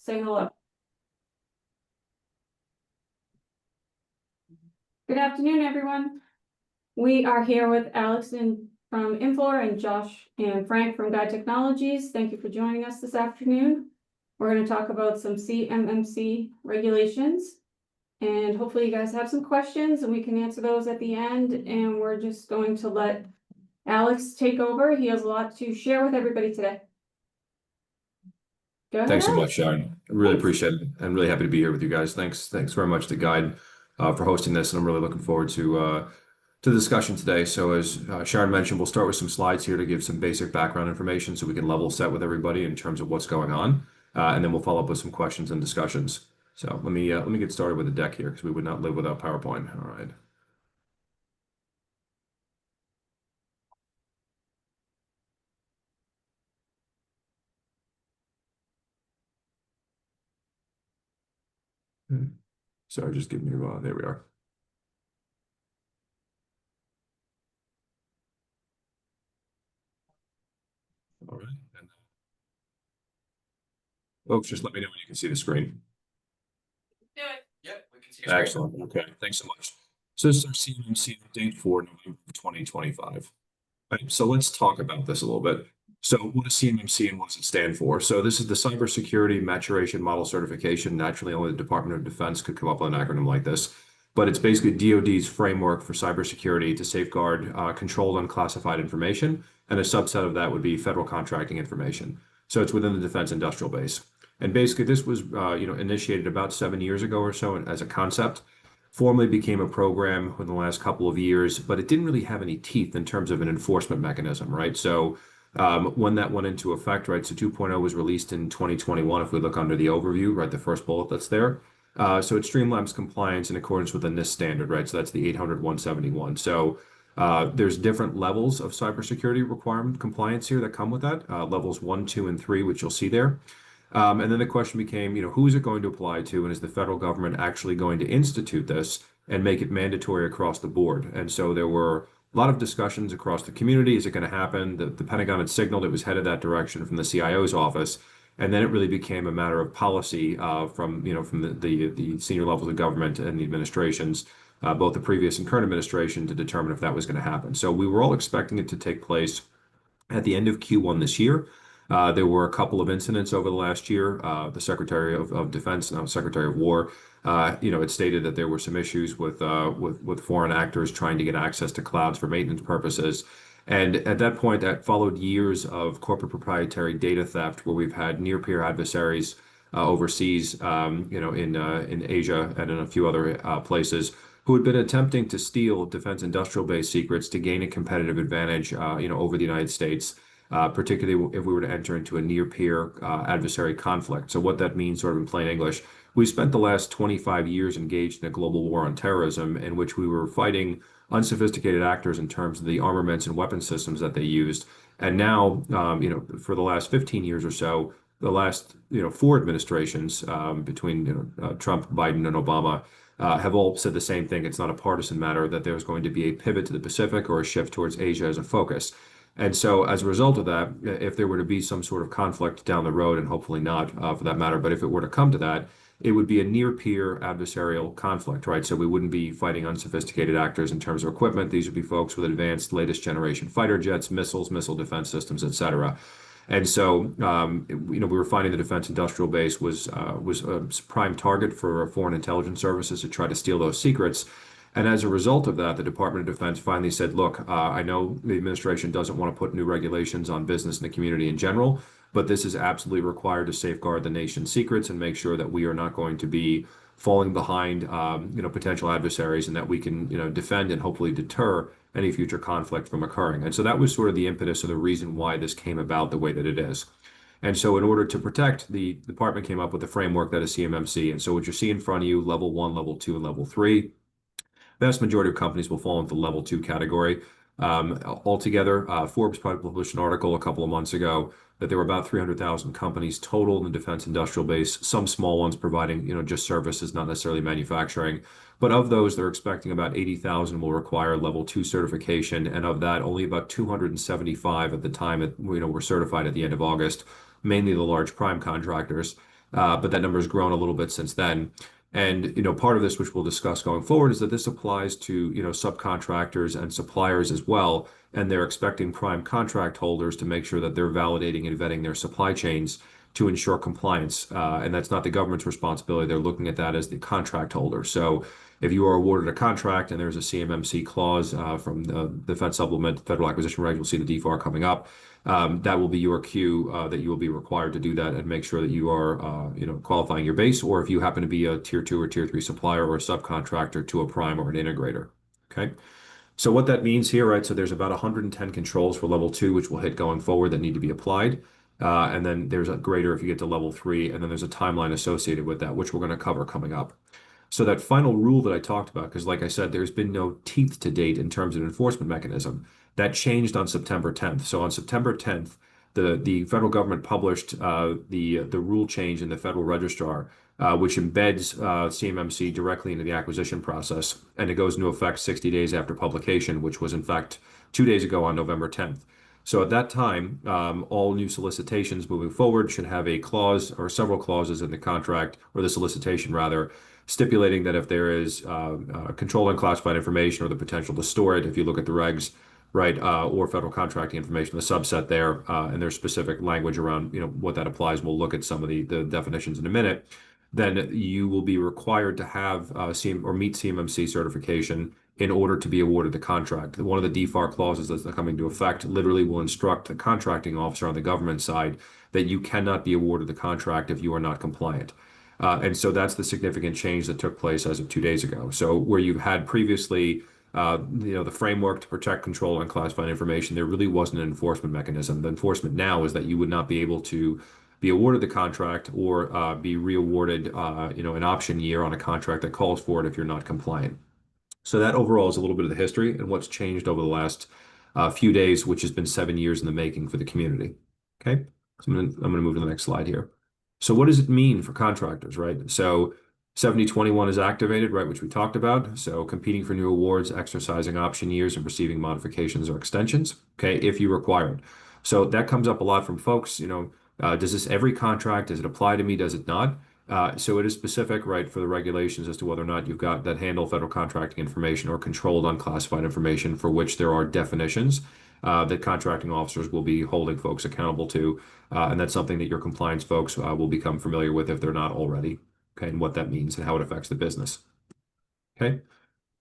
say hello. Good afternoon, everyone. We are here with Alex from Infor and Josh and Frank from Guide Technologies. Thank you for joining us this afternoon. We're going to talk about some CMMC regulations, and hopefully you guys have some questions and we can answer those at the end. And we're just going to let Alex take over. He has a lot to share with everybody today. Go ahead, Thanks so Alex. much, Sharon. I really appreciate it. I'm really happy to be here with you guys. Thanks very much to Guide for hosting this, and I'm really looking forward to the discussion today. So as Sharon mentioned, we'll start with some slides here to give some basic background information so we can level set with everybody in terms of what's going on, and then we'll follow up with some questions and discussions. So let me get started with the deck here because we would not live without PowerPoint. All right. Sorry, just give me there we are. All right. And folks, just let me know when you can see the screen. Do it. Yep, we can see your screen. Excellent. Okay, thanks so much. So this is our CMMC update for November 2025. Right, so let's talk about this a little bit. So what is CMMC and what does it stand for? So this is the Cybersecurity Maturation Model Certification. Naturally, only the Department of Defense could come up with an acronym like this. But it's basically DoD's framework for cybersecurity to safeguard controlled unclassified information. And a subset of that would be federal contracting information. So it's within the defense industrial base. And basically this was initiated about 7 years ago or so as a concept. Formally became a program in the last couple of years, but it didn't really have any teeth in terms of an enforcement mechanism, right? So when that went into effect, right, so 2.0 was released in 2021, if we look under the overview, right, the first bullet that's there. So it streamlines compliance in accordance with the NIST standard, right? So that's the 800-171. So there's different levels of cybersecurity requirement compliance here that come with that, levels 1, 2, and 3, which you'll see there. And then the question became, who is it going to apply to, and is the federal government actually going to institute this and make it mandatory across the board? And so there were a lot of discussions across the community. Is it going to happen? The Pentagon had signaled it was headed that direction from the CIO's office, and then it really became a matter of policy from the senior levels of government and the administrations, both the previous and current administration, to determine if that was going to happen. So we were all expecting it to take place at the end of Q1 this year. There were a couple of incidents over the last year. The Secretary of Defense, now Secretary of War, it stated that there were some issues with foreign actors trying to get access to clouds for maintenance purposes. And at that point, that followed years of corporate proprietary data theft, where we've had near-peer adversaries overseas, in Asia and in a few other places, who had been attempting to steal defense industrial base secrets to gain a competitive advantage, over the United States. Particularly if we were to enter into a near-peer adversary conflict. So what that means, sort of in plain English, we spent the last 25 years engaged in a global war on terrorism, in which we were fighting unsophisticated actors in terms of the armaments and weapon systems that they used. And now, for the last 15 years or so, the last 4 administrations between Trump, Biden, and Obama have all said the same thing. It's not a partisan matter, that there's going to be a pivot to the Pacific or a shift towards Asia as a focus. And so as a result of that, if there were to be some sort of conflict down the road, and hopefully not for that matter, but if it were to come to that, it would be a near-peer adversarial conflict, right? So we wouldn't be fighting unsophisticated actors in terms of equipment. These would be folks with advanced latest generation fighter jets, missiles, missile defense systems, et cetera. And so, we were finding the defense industrial base was a prime target for foreign intelligence services to try to steal those secrets. And as a result of that, the Department of Defense finally said, look, I know the administration doesn't want to put new regulations on business and the community in general, but this is absolutely required to safeguard the nation's secrets and make sure that we are not going to be falling behind, potential adversaries, and that we can, defend and hopefully deter any future conflict from occurring. And so that was sort of the impetus or the reason why this came about the way that it is. And so in order to protect, the department came up with a framework that is CMMC. And so what you see in front of you, level 1, level 2, and level 3, vast majority of companies will fall into the level 2 category. Altogether, Forbes published an article a couple of months ago that there were about 300,000 companies total in the defense industrial base, some small ones providing, just services, not necessarily manufacturing. But of those, they're expecting about 80,000 will require level 2 certification. And of that, only about 275 at the time were certified at the end of August, mainly the large prime contractors. but that number has grown a little bit since then. And part of this, which we'll discuss going forward, is that this applies to subcontractors and suppliers as well, and they're expecting prime contract holders to make sure that they're validating and vetting their supply chains to ensure compliance. And that's not the government's responsibility. They're looking at that as the contract holder. So if you are awarded a contract and there's a CMMC clause from the Defense Supplement, Federal Acquisition Reg, you'll see the DFAR coming up. That will be your cue that you will be required to do that and make sure that you are, qualifying your base, or if you happen to be a tier 2 or tier 3 supplier or a subcontractor to a prime or an integrator. Okay. So what that means here, right? So there's about 110 controls for level 2, which will hit going forward that need to be applied. And then there's a greater if you get to level 3, and then there's a timeline associated with that, which we're going to cover coming up. So that final rule that I talked about, because like I said, there's been no teeth to date in terms of enforcement mechanism. That changed on September 10th. So on September 10th, the federal government published the rule change in the Federal Registrar, which embeds CMMC directly into the acquisition process, and it goes into effect 60 days after publication, which was in fact 2 days ago on November 10th. So at that time, all new solicitations moving forward should have a clause or several clauses in the contract, or the solicitation rather, stipulating that if there is control unclassified information or the potential to store it, if you look at the regs, right, or federal contracting information, the subset there, and there's specific language around what that applies. We'll look at some of the definitions in a minute. Then you will be required to have meet CMMC certification in order to be awarded the contract. One of the DFAR clauses that's coming into effect literally will instruct the contracting officer on the government side that you cannot be awarded the contract if you are not compliant. And so that's the significant change that took place as of 2 days ago. So where you've had previously, the framework to protect, control, and classified information, there really wasn't an enforcement mechanism. The enforcement now is that you would not be able to be awarded the contract or be re-awarded, an option year on a contract that calls for it if you're not compliant. So that overall is a little bit of the history and what's changed over the last few days, which has been 7 years in the making for the community. Okay, so I'm gonna move to the next slide here. So what does it mean for contractors, right? So 7021 is activated, right, which we talked about. So competing for new awards, exercising option years, and receiving modifications or extensions, okay, if you require it. So that comes up a lot from folks, does this every contract, does it apply to me, does it not? So it is specific, right, for the regulations as to whether or not you've got that handle federal contracting information or controlled unclassified information for which there are definitions that contracting officers will be holding folks accountable to. And that's something that your compliance folks will become familiar with if they're not already, okay, and what that means and how it affects the business. Okay.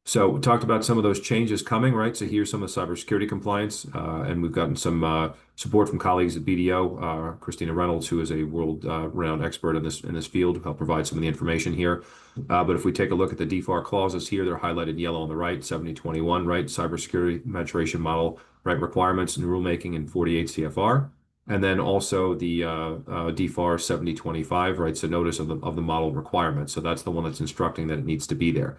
So we talked about some of those changes coming, right? So here's some of the cybersecurity compliance, and we've gotten some support from colleagues at BDO, Christina Reynolds, who is a world-renowned expert in this field, to help provide some of the information here. But if we take a look at the DFAR clauses here, they're highlighted in yellow on the right, 7021, right? Cybersecurity maturation model, right? Requirements and rulemaking in 48 CFR. And then also the DFAR 7025, right? So notice of the model requirements. So that's the one that's instructing that it needs to be there.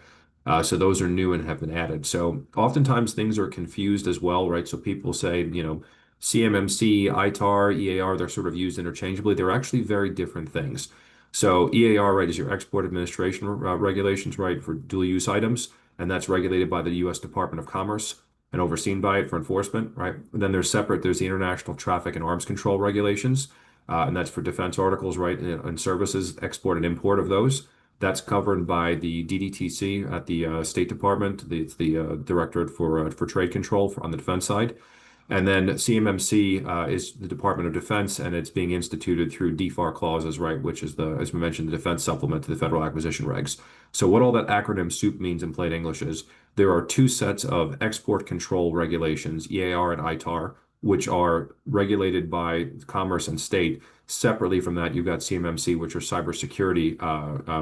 So those are new and have been added. So oftentimes things are confused as well, right? So people say, CMMC, ITAR, EAR, they're sort of used interchangeably. They're actually very different things. So EAR, right, is your export administration regulations, right, for dual use items, and that's regulated by the U.S. Department of Commerce and overseen by it for enforcement, right? And then there's the International Traffic and Arms Control regulations, and that's for defense articles, right, and services, export and import of those. That's covered by the DDTC at the State Department. It's the Directorate for Trade Control on the defense side. And then CMMC is the Department of Defense, and it's being instituted through DFAR clauses, right, which is as we mentioned, the defense supplement to the Federal Acquisition Regs. So what all that acronym soup means in plain English is there are two sets of export control regulations, EAR and ITAR, which are regulated by Commerce and State. Separately from that, you've got CMMC, which are cybersecurity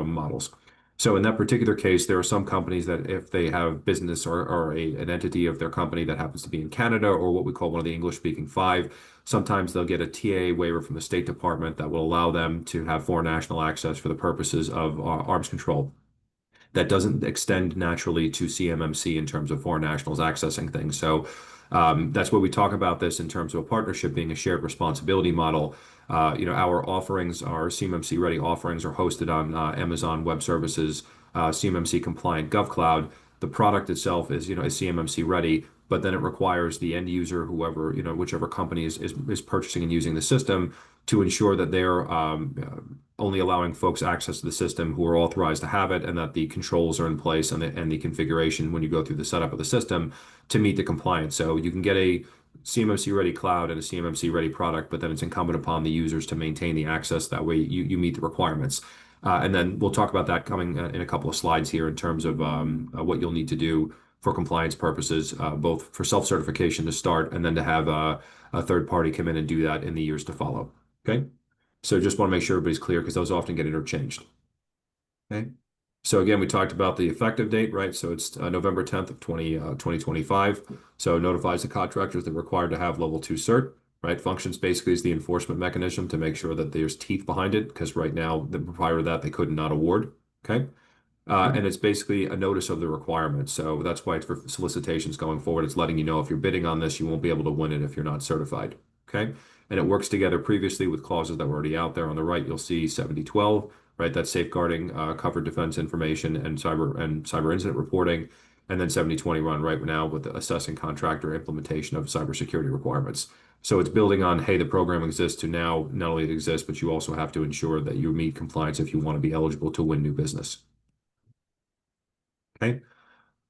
models. So in that particular case, there are some companies that if they have business or an entity of their company that happens to be in Canada or what we call one of the English-speaking five, sometimes they'll get a TA waiver from the State Department that will allow them to have foreign national access for the purposes of arms control. That doesn't extend naturally to CMMC in terms of foreign nationals accessing things. So that's where we talk about this in terms of a partnership being a shared responsibility model. Our offerings, our CMMC ready offerings are hosted on Amazon Web Services, CMMC compliant GovCloud. The product itself is CMMC ready, but then it requires the end user, whoever, whichever company is purchasing and using the system to ensure that they're only allowing folks access to the system who are authorized to have it, and that the controls are in place and the configuration when you go through the setup of the system to meet the compliance. So you can get a CMMC ready cloud and a CMMC ready product, but then it's incumbent upon the users to maintain the access. That way you meet the requirements. And then we'll talk about that coming in a couple of slides here in terms of what you'll need to do for compliance purposes, both for self-certification to start and then to have a third party come in and do that in the years to follow. Okay. So just want to make sure everybody's clear because those often get interchanged. Okay. So again, we talked about the effective date, right? So it's November 10th of 2025. So notifies the contractors they're required to have level 2 cert, right? Functions basically is the enforcement mechanism to make sure that there's teeth behind it, because right now, prior to that, they could not award. Okay. And it's basically a notice of the requirement. So that's why it's for solicitations going forward. It's letting you know if you're bidding on this, you won't be able to win it if you're not certified. Okay. And it works together previously with clauses that were already out there. On the right, you'll see 7012, right? That's safeguarding covered defense information and cyber incident reporting. And then 7020 run right now with the assessing contractor implementation of cybersecurity requirements. So it's building on, hey, the program exists to now not only it exists, but you also have to ensure that you meet compliance if you want to be eligible to win new business. Okay.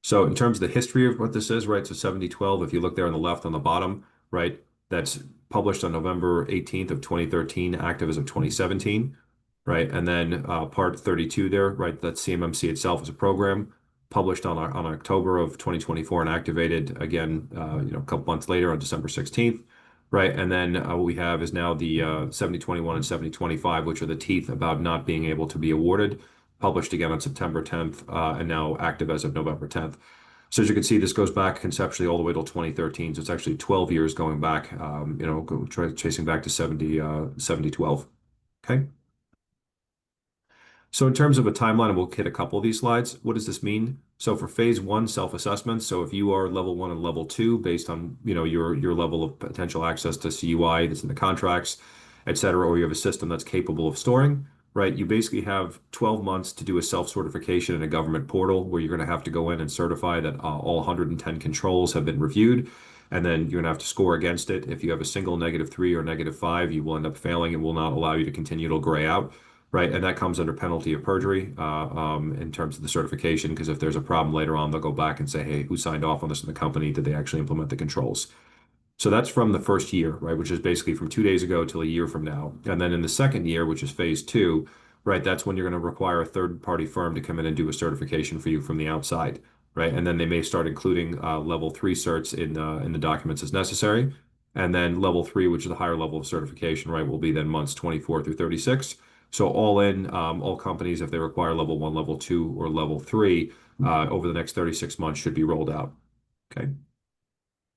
So in terms of the history of what this is, right? So 7012, if you look there on the left on the bottom, right? That's published on November 18th of 2013, active as of 2017, right? And then part 32 there, right? That's CMMC itself as a program, published on October of 2024 and activated again, a couple months later on December 16th, right? And then what we have is now the 7021 and 7025, which are the teeth about not being able to be awarded, published again on September 10th, and now active as of November 10th. So as you can see, this goes back conceptually all the way till 2013. So it's actually 12 years going back, chasing back to 7012. Okay. So in terms of a timeline, and we'll hit a couple of these slides. What does this mean? So for phase 1 self-assessment, so if you are level 1 and level 2, based on your level of potential access to CUI that's in the contracts, et cetera, or you have a system that's capable of storing, right? You basically have 12 months to do a self-certification in a government portal where you're going to have to go in and certify that all 110 controls have been reviewed. And then you're going to have to score against it. If you have a single -3 or -5, you will end up failing. It will not allow you to continue. It'll gray out, right? And that comes under penalty of perjury in terms of the certification, because if there's a problem later on, they'll go back and say, hey, who signed off on this in the company? Did they actually implement the controls? So that's from the first year, right, which is basically from 2 days ago till a year from now. And then in the second year, which is phase 2, right, that's when you're going to require a third-party firm to come in and do a certification for you from the outside, right? And then they may start including level 3 certs in the documents as necessary. And then level 3, which is a higher level of certification, right, will be then months 24 through 36. So all in, all companies, if they require level 1, level 2, or level 3, over the next 36 months should be rolled out. Okay.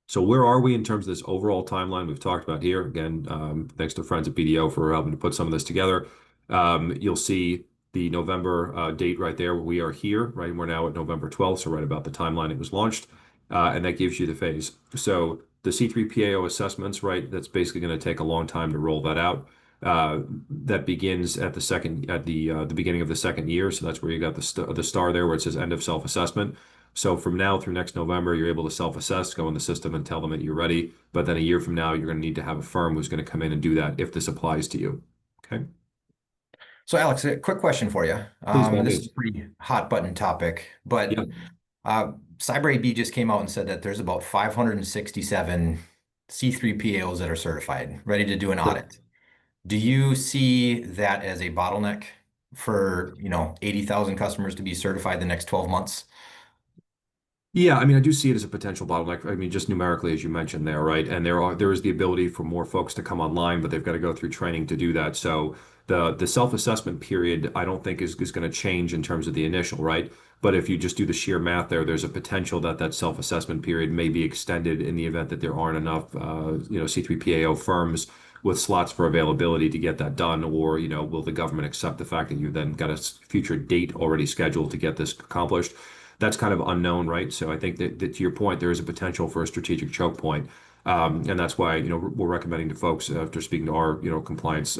So where are we in terms of this overall timeline we've talked about here? Again, thanks to friends at BDO for helping to put some of this together. You'll see the November date right there. We are here, right? We're now at November 12th, so right about the timeline it was launched. And that gives you the phase. So the C3PAO assessments, right? That's basically going to take a long time to roll that out. That begins at the beginning of the second year. So that's where you got the star there where it says end of self-assessment. So from now through next November, you're able to self-assess, go in the system and tell them that you're ready. But then a year from now, you're going to need to have a firm who's going to come in and do that if this applies to you. Okay. So Alex, a quick question for you. This is a pretty hot button topic, but CyberAB just came out and said that there's about 567 C3PAOs that are certified, ready to do an audit. Do you see that as a bottleneck for 80,000 customers to be certified the next 12 months? Yeah, I mean, I do see it as a potential bottleneck. I mean, just numerically, as you mentioned there, right? And there is the ability for more folks to come online, but they've got to go through training to do that. So the self-assessment period, I don't think is going to change in terms of the initial, right? But if you just do the sheer math there's a potential that self-assessment period may be extended in the event that there aren't enough, C3PAO firms with slots for availability to get that done, or will the government accept the fact that you then got a future date already scheduled to get this accomplished? That's kind of unknown, right? So I think that to your point, there is a potential for a strategic choke point. And that's why, we're recommending to folks after speaking to our, compliance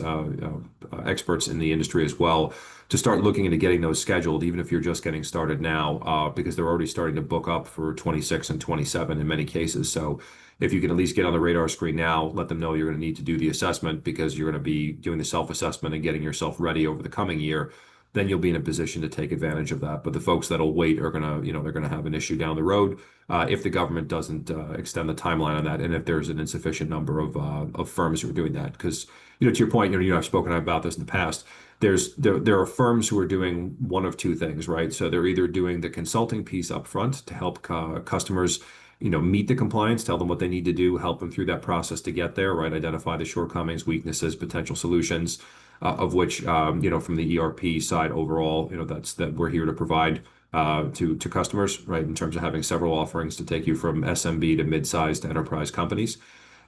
experts in the industry as well, to start looking into getting those scheduled, even if you're just getting started now, because they're already starting to book up for 26 and 27 in many cases. So if you can at least get on the radar screen now, let them know you're going to need to do the assessment because you're going to be doing the self-assessment and getting yourself ready over the coming year, then you'll be in a position to take advantage of that. But the folks that'll wait are going to, they're going to have an issue down the road if the government doesn't extend the timeline on that, and if there's an insufficient number of firms who are doing that. Because, to your point, I've spoken about this in the past. There are firms who are doing one of two things, right? So they're either doing the consulting piece up front to help customers, meet the compliance, tell them what they need to do, help them through that process to get there, right? Identify the shortcomings, weaknesses, potential solutions, of which, from the ERP side overall, that we're here to provide to customers, right? In terms of having several offerings to take you from SMB to mid-sized to enterprise companies.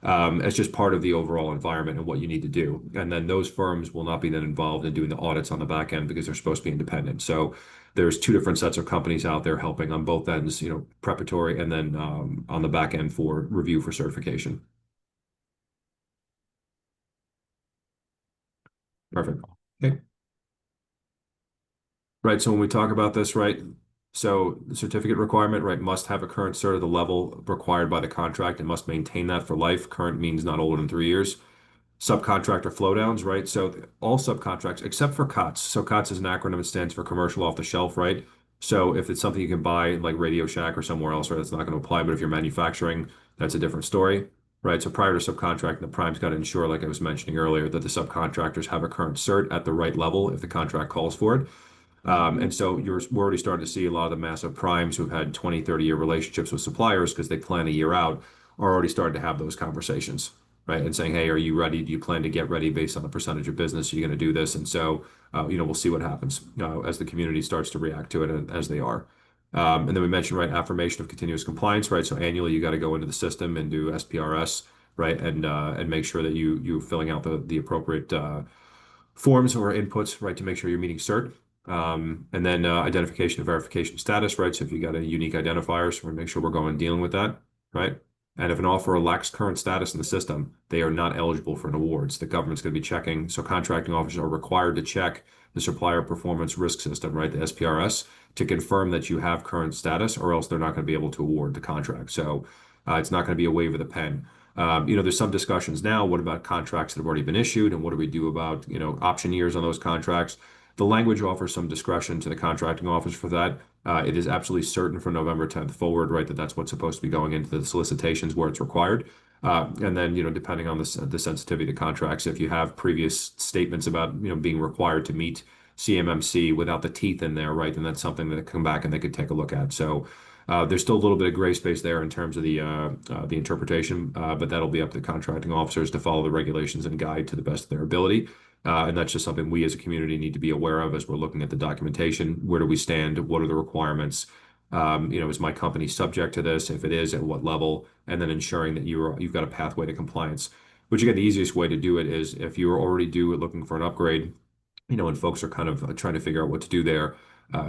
As just part of the overall environment and what you need to do. And then those firms will not be then involved in doing the audits on the back end because they're supposed to be independent. So there's two different sets of companies out there helping on both ends, preparatory and then on the back end for review for certification. Perfect. Okay. Right. So when we talk about this, right, so the certificate requirement, right, must have a current cert at the level required by the contract and must maintain that for life. Current means not older than 3 years. Subcontractor flowdowns, right? So all subcontracts, except for COTS. So COTS is an acronym. It stands for commercial off the shelf, right? So if it's something you can buy like Radio Shack or somewhere else, right, that's not going to apply. But if you're manufacturing, that's a different story, right? So prior to subcontracting, the prime's got to ensure, like I was mentioning earlier, that the subcontractors have a current cert at the right level if the contract calls for it. And so we're already starting to see a lot of the massive primes who've had 20, 30-year relationships with suppliers because they plan a year out are already starting to have those conversations, right? And saying, hey, are you ready? Do you plan to get ready based on the percentage of business? Are you going to do this? And so, we'll see what happens as the community starts to react to it as they are. And then we mentioned, right, affirmation of continuous compliance, right? So annually, you got to go into the system and do SPRS, right? And make sure that you're filling out the appropriate forms or inputs, right, to make sure you're meeting cert. And then identification and verification status, right? So if you got a unique identifier, so we make sure we're going and dealing with that, right? And if an offer lacks current status in the system, they are not eligible for an award. So the government's going to be checking. So contracting officers are required to check the supplier performance risk system, right? The SPRS, to confirm that you have current status, or else they're not going to be able to award the contract. So it's not going to be a wave of the pen. There's some discussions now. What about contracts that have already been issued, and what do we do about, option years on those contracts? The language offers some discretion to the contracting officer for that. It is absolutely certain from November 10th forward, right, that that's what's supposed to be going into the solicitations where it's required. And then, depending on the sensitivity of the contracts, if you have previous statements about, being required to meet CMMC without the teeth in there, right, then that's something that come back and they could take a look at. So there's still a little bit of gray space there in terms of the interpretation, but that'll be up to the contracting officers to follow the regulations and guide to the best of their ability. And that's just something we as a community need to be aware of as we're looking at the documentation. Where do we stand? What are the requirements? Is my company subject to this? If it is, at what level? And then ensuring that you've got a pathway to compliance. Which again, the easiest way to do it is if you're already due looking for an upgrade, and folks are kind of trying to figure out what to do there.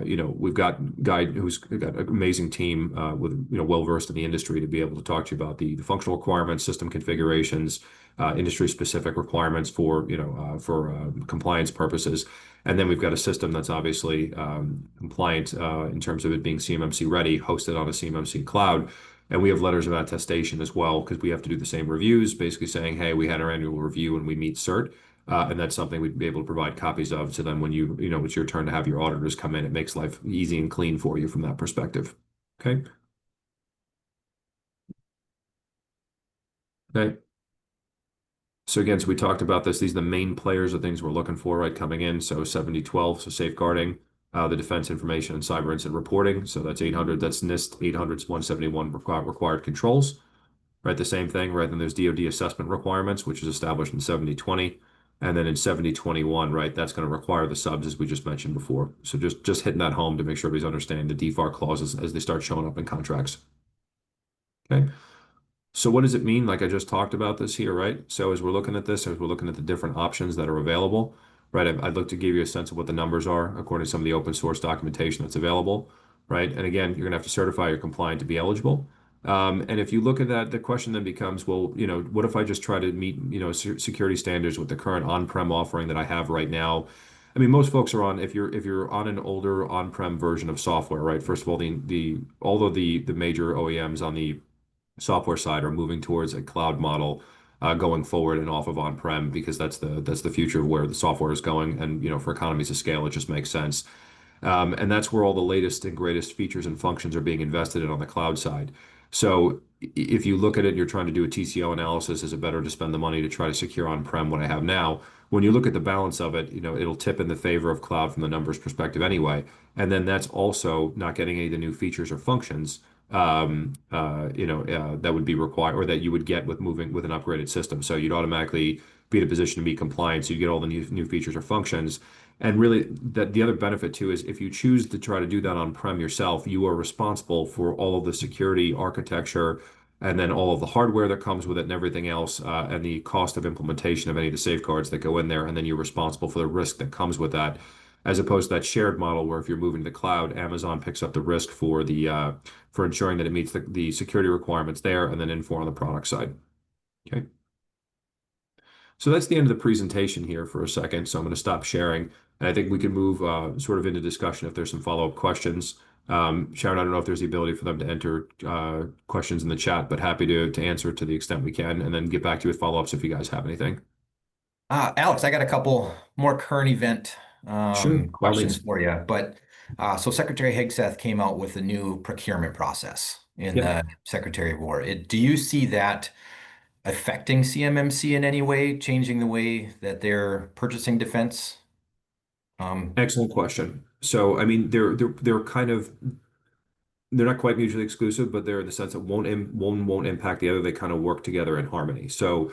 We've got a guy who's got an amazing team with, well-versed in the industry to be able to talk to you about the functional requirements, system configurations, industry-specific requirements for compliance purposes. And then we've got a system that's obviously compliant in terms of it being CMMC ready, hosted on a CMMC cloud. And we have letters of attestation as well, because we have to do the same reviews, basically saying, hey, we had our annual review and we meet cert. And that's something we'd be able to provide copies of. So then when it's your turn to have your auditors come in, it makes life easy and clean for you from that perspective. Okay. Okay. So again, so we talked about this. These are the main players of things we're looking for, right, coming in. So 7012, so safeguarding, the defense information and cyber incident reporting. So that's 800, that's NIST 800's 171 required controls, right? The same thing, right? Then there's DoD assessment requirements, which is established in 7020. And then in 7021, right, that's going to require the subs as we just mentioned before. So just hitting that home to make sure everybody's understanding the DFAR clauses as they start showing up in contracts. Okay. So what does it mean? Like I just talked about this here, right? So as we're looking at this, as we're looking at the different options that are available, right? I'd look to give you a sense of what the numbers are according to some of the open source documentation that's available, right? And again, you're gonna have to certify you're compliant to be eligible. And if you look at that, the question then becomes, well, what if I just try to meet, security standards with the current on-prem offering that I have right now? I mean, most folks are on, if you're on an older on-prem version of software, right? First of all, although the major OEMs on the software side are moving towards a cloud model going forward and off of on-prem because that's the future of where the software is going. And for economies of scale, it just makes sense. And that's where all the latest and greatest features and functions are being invested in on the cloud side. So if you look at it and you're trying to do a TCO analysis, is it better to spend the money to try to secure on-prem what I have now? When you look at the balance of it, it'll tip in the favor of cloud from the numbers perspective anyway. And then that's also not getting any of the new features or functions that would be required or that you would get with moving with an upgraded system. So you'd automatically be in a position to be compliant. So you get all the new features or functions. And really, the other benefit too is if you choose to try to do that on-prem yourself, you are responsible for all of the security architecture and then all of the hardware that comes with it and everything else, and the cost of implementation of any of the safeguards that go in there. And then you're responsible for the risk that comes with that, as opposed to that shared model where if you're moving to the cloud, Amazon picks up the risk for ensuring that it meets the security requirements there, and then Infor on the product side. Okay. So that's the end of the presentation here for a second. So I'm going to stop sharing. And I think we can move sort of into discussion if there's some follow-up questions. Sharon, I don't know if there's the ability for them to enter questions in the chat, but happy to answer to the extent we can, and then get back to you with follow-ups if you guys have anything. Alex, I got a couple more current event Sure, questions for you. But so Secretary Hegseth came out with a new procurement process in the Secretary of War. Do you see that affecting CMMC in any way, changing the way that they're purchasing defense? Excellent question. So, I mean, they're kind of they're not quite mutually exclusive, but they're in the sense that one won't impact the other. They kind of work together in harmony. So,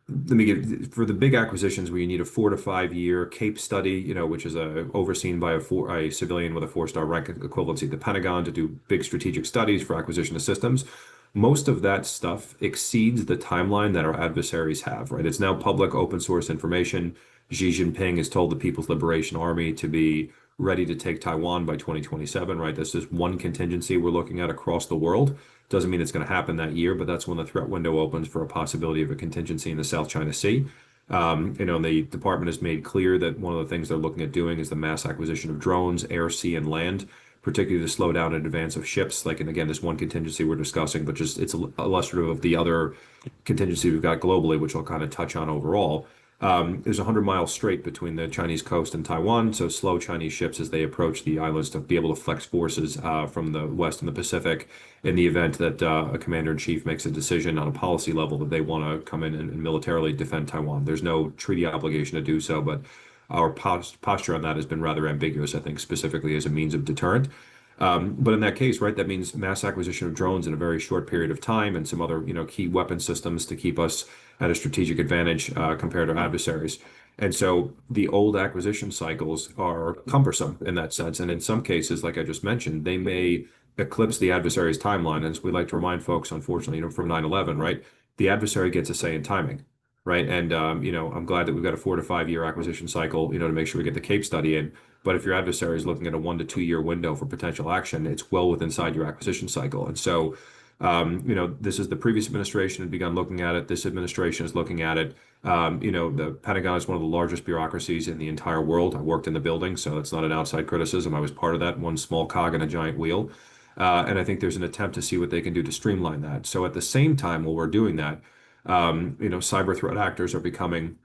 let me give for the big acquisitions where you need a 4 to 5 year CAPE study, which is overseen by a civilian with a 4-star rank equivalency at the Pentagon to do big strategic studies for acquisition of systems. Most of that stuff exceeds the timeline that our adversaries have, right? It's now public open source information. Xi Jinping has told the People's Liberation Army to be ready to take Taiwan by 2027, right? That's just one contingency we're looking at across the world. Doesn't mean it's going to happen that year, but that's when the threat window opens for a possibility of a contingency in the South China Sea. The department has made clear that one of the things they're looking at doing is the mass acquisition of drones, air, sea, and land, particularly to slow down in advance of ships. And again, this one contingency we're discussing, but just it's illustrative of the other contingency we've got globally, which I'll kind of touch on overall. There's a 100-mile strait between the Chinese coast and Taiwan, so slow Chinese ships as they approach the islands to be able to flex forces from the west and the Pacific in the event that a commander-in-chief makes a decision on a policy level that they want to come in and militarily defend Taiwan. There's no treaty obligation to do so, but our posture on that has been rather ambiguous, I think, specifically as a means of deterrent. But in that case, right, that means mass acquisition of drones in a very short period of time and some other, key weapon systems to keep us at a strategic advantage compared to adversaries. And so the old acquisition cycles are cumbersome in that sense. And in some cases, like I just mentioned, they may eclipse the adversary's timeline. And as we like to remind folks, unfortunately, from 9/11, right, the adversary gets a say in timing. Right. And, I'm glad that we've got a 4 to 5 year acquisition cycle, to make sure we get the CAPE study in. But if your adversary is looking at a 1 to 2 year window for potential action, it's well within inside your acquisition cycle. And so, this is the previous administration had begun looking at it. This administration is looking at it. The Pentagon is one of the largest bureaucracies in the entire world. I worked in the building, so it's not an outside criticism. I was part of that one small cog in a giant wheel. And I think there's an attempt to see what they can do to streamline that. So at the same time, while we're doing that, cyber threat actors are becoming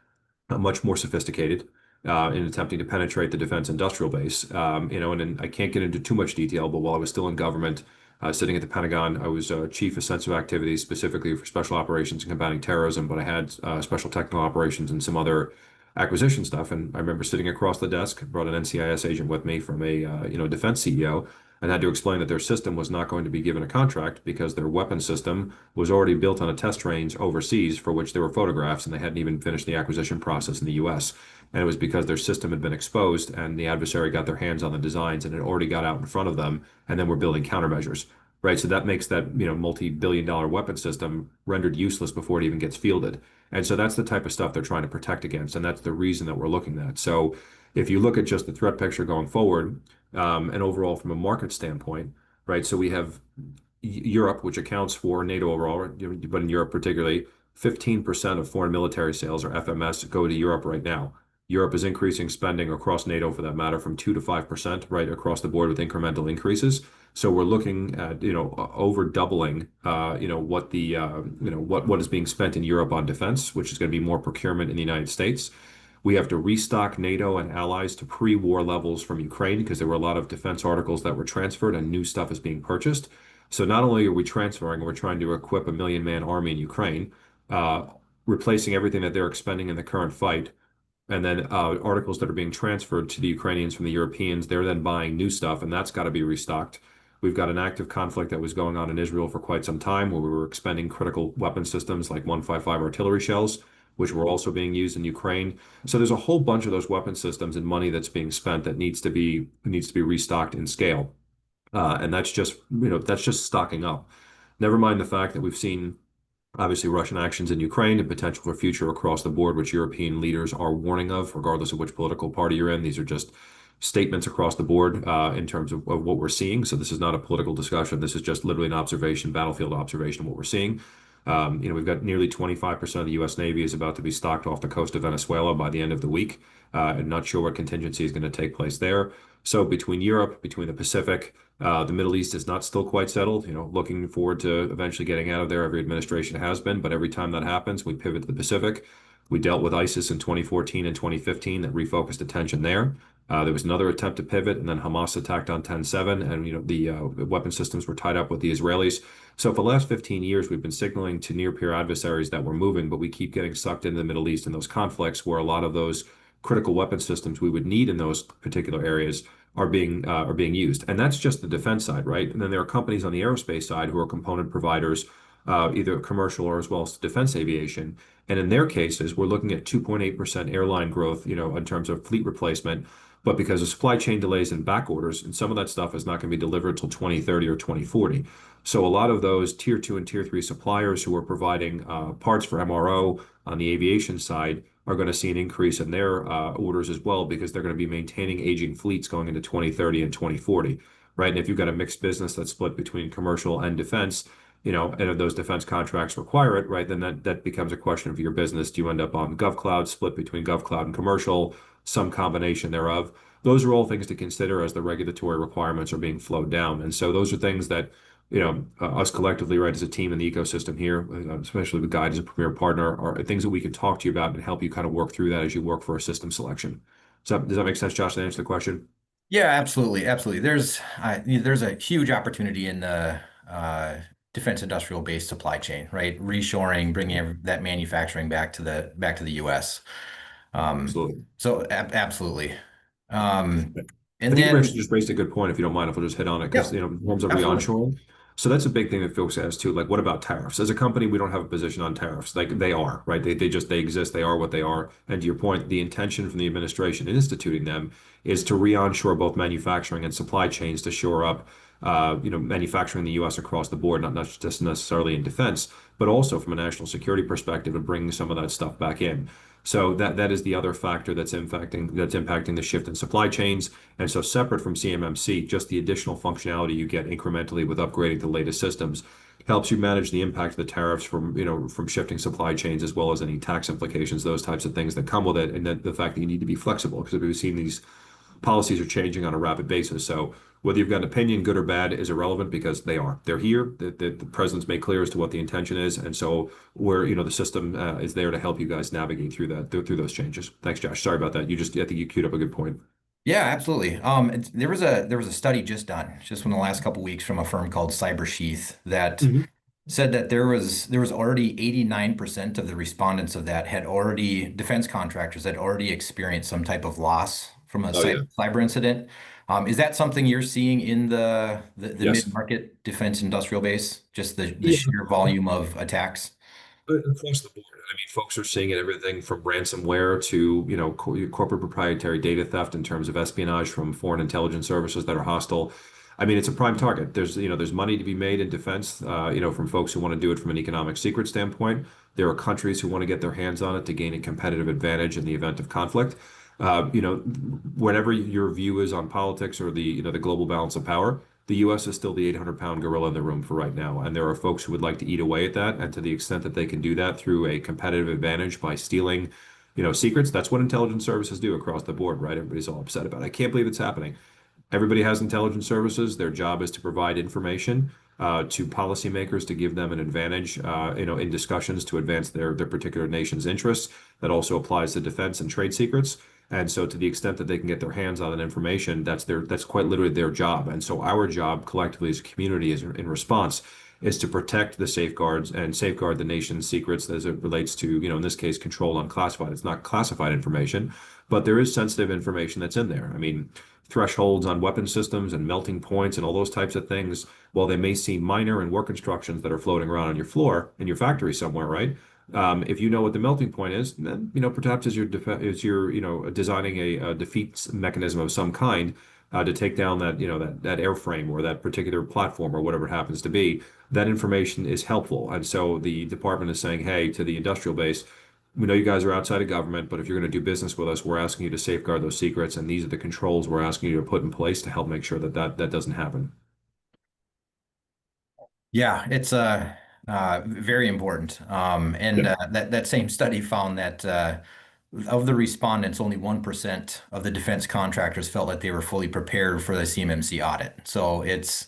much more sophisticated in attempting to penetrate the defense industrial base. And I can't get into too much detail, but while I was still in government, sitting at the Pentagon, I was chief of sensitive activities specifically for special operations and combating terrorism, but I had special technical operations and some other acquisition stuff. And I remember sitting across the desk, brought an NCIS agent with me from a defense CEO, and had to explain that their system was not going to be given a contract because their weapon system was already built on a test range overseas for which there were photographs, and they hadn't even finished the acquisition process in the US. And it was because their system had been exposed and the adversary got their hands on the designs and it already got out in front of them, and then we're building countermeasures. Right. So that makes that, multi-billion-dollar weapon system rendered useless before it even gets fielded. And so that's the type of stuff they're trying to protect against. And that's the reason that we're looking at. So if you look at just the threat picture going forward, and overall from a market standpoint, right? So we have Europe, which accounts for NATO overall, but in Europe particularly, 15% of foreign military sales, or FMS, go to Europe right now. Europe is increasing spending across NATO, for that matter, from 2 to 5%, right across the board with incremental increases. So we're looking at, over doubling, what what is being spent in Europe on defense, which is going to be more procurement in the United States. We have to restock NATO and allies to pre-war levels from Ukraine because there were a lot of defense articles that were transferred and new stuff is being purchased. So not only are we transferring, we're trying to equip a million-man army in Ukraine, uh, replacing everything that they're expending in the current fight, and then articles that are being transferred to the Ukrainians from the Europeans, they're then buying new stuff, and that's got to be restocked. We've got an active conflict that was going on in Israel for quite some time where we were expending critical weapon systems like 155 artillery shells, which were also being used in Ukraine. So there's a whole bunch of those weapon systems and money that's being spent that needs to be restocked in scale. And that's just stocking up. Never mind the fact that we've seen obviously Russian actions in Ukraine and potential for future across the board, which European leaders are warning of, regardless of which political party you're in. These are just statements across the board in terms of what we're seeing. So this is not a political discussion. This is just literally an observation, battlefield observation of what we're seeing. We've got nearly 25% of the U.S. Navy is about to be stocked off the coast of Venezuela by the end of the week. And not sure what contingency is going to take place there. So between Europe, between the Pacific, the Middle East is not still quite settled. Looking forward to eventually getting out of there. Every administration has been, but every time that happens, we pivot to the Pacific. We dealt with ISIS in 2014 and 2015 that refocused attention there. There was another attempt to pivot, and then Hamas attacked on 10/7, and the weapon systems were tied up with the Israelis. So for the last 15 years, we've been signaling to near-peer adversaries that we're moving, but we keep getting sucked into the Middle East in those conflicts where a lot of those critical weapon systems we would need in those particular areas are being used. And that's just the defense side, right? And then there are companies on the aerospace side who are component providers, either commercial or as well as defense aviation. And in their cases, we're looking at 2.8% airline growth, in terms of fleet replacement. But because of supply chain delays and back orders, and some of that stuff is not going to be delivered until 2030 or 2040. So a lot of those tier two and tier three suppliers who are providing parts for MRO on the aviation side are going to see an increase in their orders as well because they're going to be maintaining aging fleets going into 2030 and 2040, right? And if you've got a mixed business that's split between commercial and defense, and if those defense contracts require it, right, then that becomes a question of your business. Do you end up on GovCloud, split between GovCloud and commercial, some combination thereof? Those are all things to consider as the regulatory requirements are being flowed down. And so those are things that us collectively, right, as a team in the ecosystem here, especially with Guide as a premier partner, are things that we can talk to you about and help you kind of work through that as you work for a system selection. Does that make sense, Josh, to answer the question? Yeah, absolutely, absolutely. There's a huge opportunity in the defense industrial based supply chain, right? Reshoring, bringing that manufacturing back to the U.S. Absolutely. So absolutely. And I think you then, actually just raised a good point, if you don't mind, if we'll just hit on it, because, yeah, in terms of absolutely. re-onshoring, so that's a big thing that folks ask too. Like, what about tariffs? As a company, we don't have a position on tariffs. Like, they are, right? They exist. They are what they are. And to your point, the intention from the administration in instituting them is to re-onshore both manufacturing and supply chains to shore up, manufacturing in the U.S. across the board, not just necessarily in defense, but also from a national security perspective and bringing some of that stuff back in. So that is the other factor that's impacting the shift in supply chains. And so separate from CMMC, just the additional functionality you get incrementally with upgrading to latest systems helps you manage the impact of the tariffs from shifting supply chains as well as any tax implications, those types of things that come with it, and then the fact that you need to be flexible because we've seen these policies are changing on a rapid basis. So whether you've got an opinion, good or bad, is irrelevant because they're here. The president's made clear as to what the intention is, and so the system is there to help you guys navigate through those changes. Thanks, Josh. Sorry about that. I think you queued up a good point. Yeah, absolutely. There was a study just done just in the last couple weeks from a firm called Cybersheath that Mhm. said that there was already 89% of the respondents of that defense contractors had already experienced some type of loss from a Oh yeah. cyber incident. Is that something you're seeing in the Yes. mid-market defense industrial base? Just the Yeah. sheer volume of attacks? Across the board. I mean, folks are seeing it everything from ransomware to, corporate proprietary data theft in terms of espionage from foreign intelligence services that are hostile. I mean, it's a prime target. There's money to be made in defense, from folks who want to do it from an economic secret standpoint. There are countries who want to get their hands on it to gain a competitive advantage in the event of conflict. Whatever your view is on politics or the global balance of power, the US is still the 800-pound gorilla in the room for right now. And there are folks who would like to eat away at that. And to the extent that they can do that through a competitive advantage by stealing, secrets, that's what intelligence services do across the board, right? Everybody's all upset about it. I can't believe it's happening. Everybody has intelligence services. Their job is to provide information to policymakers to give them an advantage, in discussions to advance their particular nation's interests. That also applies to defense and trade secrets. And so, to the extent that they can get their hands on that information, that's quite literally their job. And so, our job collectively as a community, is in response, is to protect the safeguards and safeguard the nation's secrets as it relates to, in this case, control unclassified. It's not classified information, but there is sensitive information that's in there. I mean, thresholds on weapon systems and melting points and all those types of things, while they may seem minor in work instructions that are floating around on your floor in your factory somewhere, right? If you know what the melting point is, then perhaps as you're designing a defeat mechanism of some kind to take down that airframe or that particular platform or whatever it happens to be, that information is helpful. And so the department is saying, hey, to the industrial base, we know you guys are outside of government, but if you're going to do business with us, we're asking you to safeguard those secrets, and these are the controls we're asking you to put in place to help make sure that doesn't happen. Yeah, it's very important. That same study found that of the respondents, only 1% of the defense contractors felt that they were fully prepared for the CMMC audit. So It's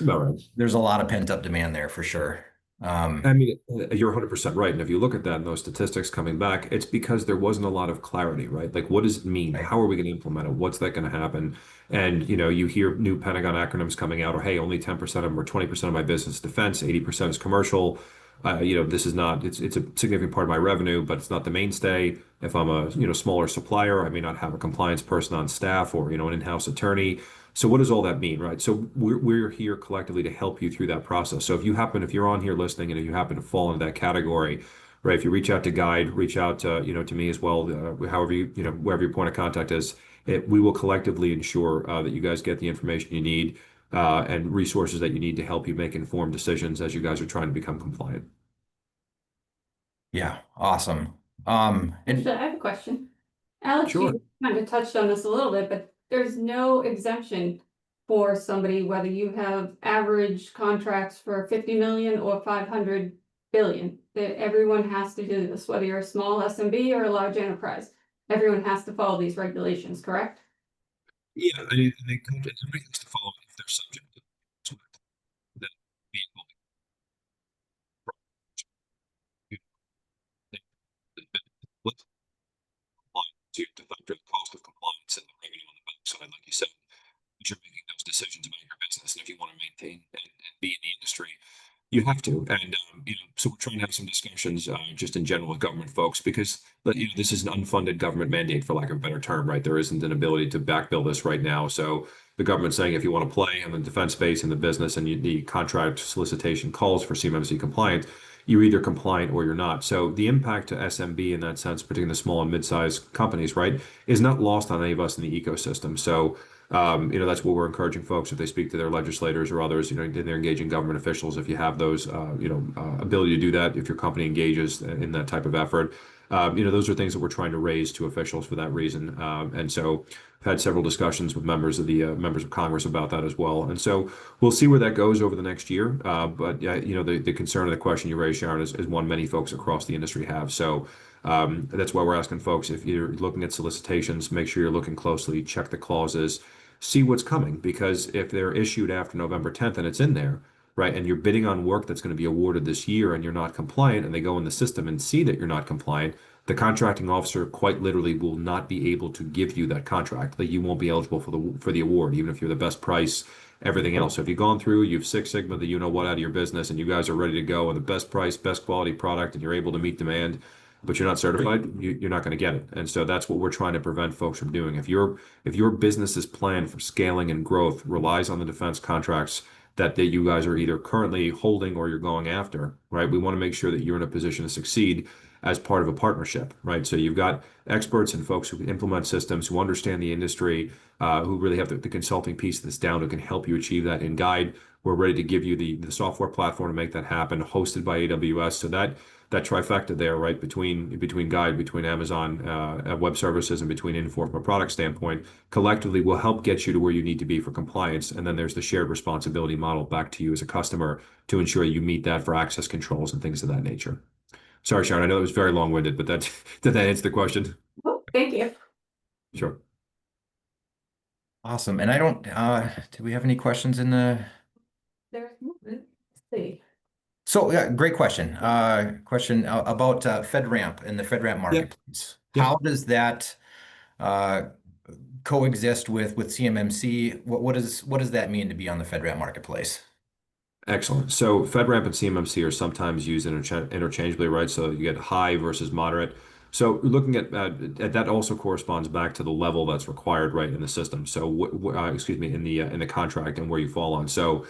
about right. there's a lot of pent-up demand there for sure. I mean, you're 100% right. And if you look at that and those statistics coming back, it's because there wasn't a lot of clarity, right? Like, what does it mean? Right. How are we going to implement it? What's that going to happen? And, you hear new Pentagon acronyms coming out, or, hey, only 10% of them or 20% of my business is defense, 80% is commercial. This is not, it's a significant part of my revenue, but it's not the mainstay. If I'm a, smaller supplier, I may not have a compliance person on staff or, an in-house attorney. So what does all that mean, right? So we're here collectively to help you through that process. So if you're on here listening and if you happen to fall into that category, right? If you reach out to Guide, reach out to, to me as well, however wherever your point of contact is, we will collectively ensure that you guys get the information you need and resources that you need to help you make informed decisions as you guys are trying to become compliant. Yeah, awesome. Actually, I have a question. Alex, Sure. you kind of touched on this a little bit, but there's no exemption for somebody, whether you have average contracts for 50 million or 500 billion, that everyone has to do this, whether you're a small SMB or a large enterprise. Everyone has to follow these regulations, correct? Yeah, everybody has to follow if they're subject to that vehicle. To factor the cost of compliance and the revenue on the backside, like you said, as you're making those decisions about your business, and if you want to maintain and be in the industry, you have to. And so we're trying to have some discussions just in general with government folks because this is an unfunded government mandate, for lack of a better term, right? There isn't an ability to backbill this right now. So the government's saying if you want to play in the defense space and the business and the contract solicitation calls for CMMC compliant, you're either compliant or you're not. So the impact to SMB in that sense, particularly the small and mid-sized companies, right, is not lost on any of us in the ecosystem. So that's what we're encouraging folks if they speak to their legislators or others, they're engaging government officials. If you have those, ability to do that, if your company engages in that type of effort, those are things that we're trying to raise to officials for that reason. And so I've had several discussions with members of Congress about that as well. And so we'll see where that goes over the next year. But the concern and the question you raised, Sharon, is one many folks across the industry have. So that's why we're asking folks, if you're looking at solicitations, make sure you're looking closely, check the clauses, see what's coming, because if they're issued after November 10th and it's in there, right, and you're bidding on work that's going to be awarded this year and you're not compliant, and they go in the system and see that you're not compliant, the contracting officer quite literally will not be able to give you that contract. That you won't be eligible for the award, even if you're the best price, everything else. So if you've gone through, you've Six Sigma the what out of your business, and you guys are ready to go with the best price, best quality product, and you're able to meet demand, but you're not certified, you're not going to get it. And so that's what we're trying to prevent folks from doing. If your business's plan for scaling and growth relies on the defense contracts that you guys are either currently holding or you're going after, right? We want to make sure that you're in a position to succeed as part of a partnership, right? So you've got experts and folks who implement systems, who understand the industry, who really have the consulting piece of this down, who can help you achieve that in Guide. We're ready to give you the software platform to make that happen, hosted by AWS. So that that trifecta there, right, between Guide, between Amazon Web Services, and between Infor from a product standpoint, collectively will help get you to where you need to be for compliance. And then there's the shared responsibility model back to you as a customer to ensure you meet that for access controls and things of that nature. Sorry, Sharon, I know it was very long-winded, but did that answer the question? Oh, thank you. Sure. Awesome. And I don't, do we have any questions in the? There's, let's see. So yeah, great question. Question about FedRAMP and the FedRAMP marketplace. Yeah. How does that coexist with CMMC? What does that mean to be on the FedRAMP marketplace? Excellent. So FedRAMP and CMMC are sometimes used interchangeably, right? So you get high versus moderate. So looking at that also corresponds back to the level that's required, right, in the system. So excuse me, in the contract and where you fall on. So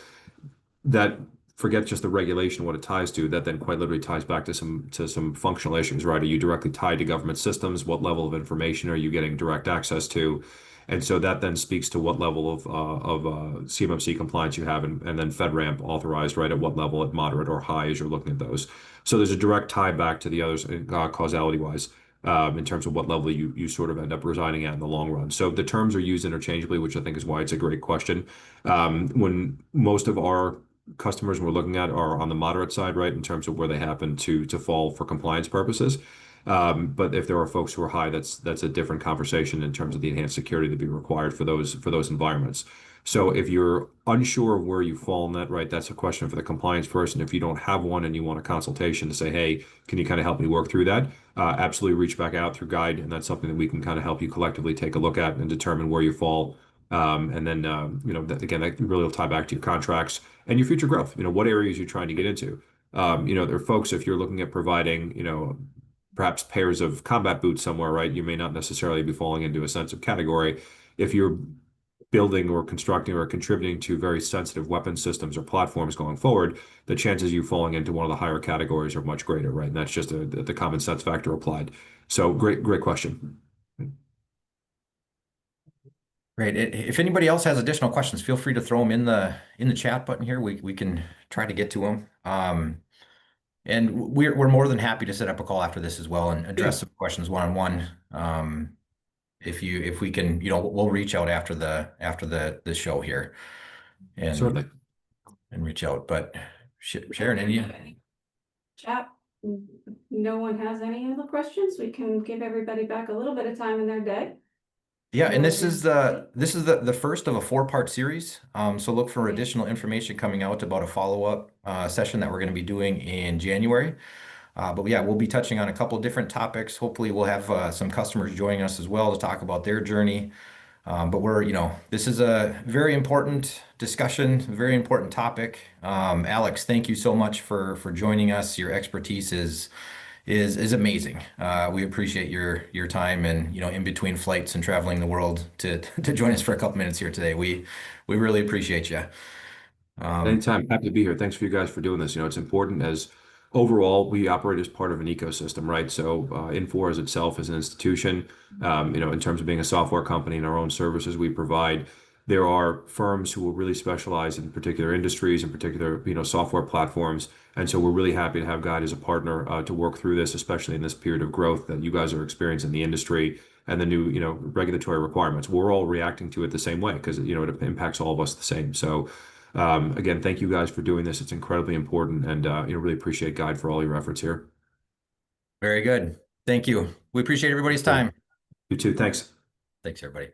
that forget just the regulation, what it ties to, that then quite literally ties back to some functional issues, right? Are you directly tied to government systems? What level of information are you getting direct access to? And so that then speaks to what level of CMMC compliance you have, and then FedRAMP authorized, right, at what level, at moderate or high, as you're looking at those. So there's a direct tie back to the others, causality-wise, in terms of what level you sort of end up residing at in the long run. So the terms are used interchangeably, which I think is why it's a great question. When most of our customers we're looking at are on the moderate side, right, in terms of where they happen to fall for compliance purposes. But if there are folks who are high, that's a different conversation in terms of the enhanced security to be required for those environments. So if you're unsure of where you fall in that, right, that's a question for the compliance person. If you don't have one and you want a consultation to say, hey, can you kind of help me work through that? Absolutely reach back out through Guide, and that's something that we can kind of help you collectively take a look at and determine where you fall. And then, again, that really will tie back to your contracts and your future growth. What areas you're trying to get into. There are folks, if you're looking at providing, perhaps pairs of combat boots somewhere, right? You may not necessarily be falling into a sensitive category. If you're building or constructing or contributing to very sensitive weapon systems or platforms going forward, the chances of you falling into one of the higher categories are much greater, right? And that's just the common sense factor applied. So great question. Great. If anybody else has additional questions, feel free to throw them in the chat button here. We can try to get to them. And we're more than happy to set up a call after this as well and address some questions one-on-one. If we can, we'll reach out after the show here and certainly reach out. But Sharon, any Chat, no one has any other questions? We can give everybody back a little bit of time in their day. Yeah, and this is the first of a 4-part series. So look for additional information coming out about a follow-up session that we're going to be doing in January. But yeah, we'll be touching on a couple of different topics. Hopefully we'll have some customers joining us as well to talk about their journey. But this is a very important discussion, very important topic. Alex, thank you so much for joining us. Your expertise is amazing. We appreciate your time and, in between flights and traveling the world to join us for a couple minutes here today. We really appreciate you. Anytime. Happy to be here. Thanks for you guys for doing this. It's important as overall we operate as part of an ecosystem, right? So Infor as itself is an institution, in terms of being a software company and our own services we provide. There are firms who will really specialize in particular industries and particular, software platforms. And so we're really happy to have Guide as a partner to work through this, especially in this period of growth that you guys are experiencing in the industry and the new, regulatory requirements. We're all reacting to it the same way because, it impacts all of us the same. So again, thank you guys for doing this. It's incredibly important, and really appreciate Guide for all your efforts here. Very good. Thank you. We appreciate everybody's time. You too. Thanks. Thanks, everybody.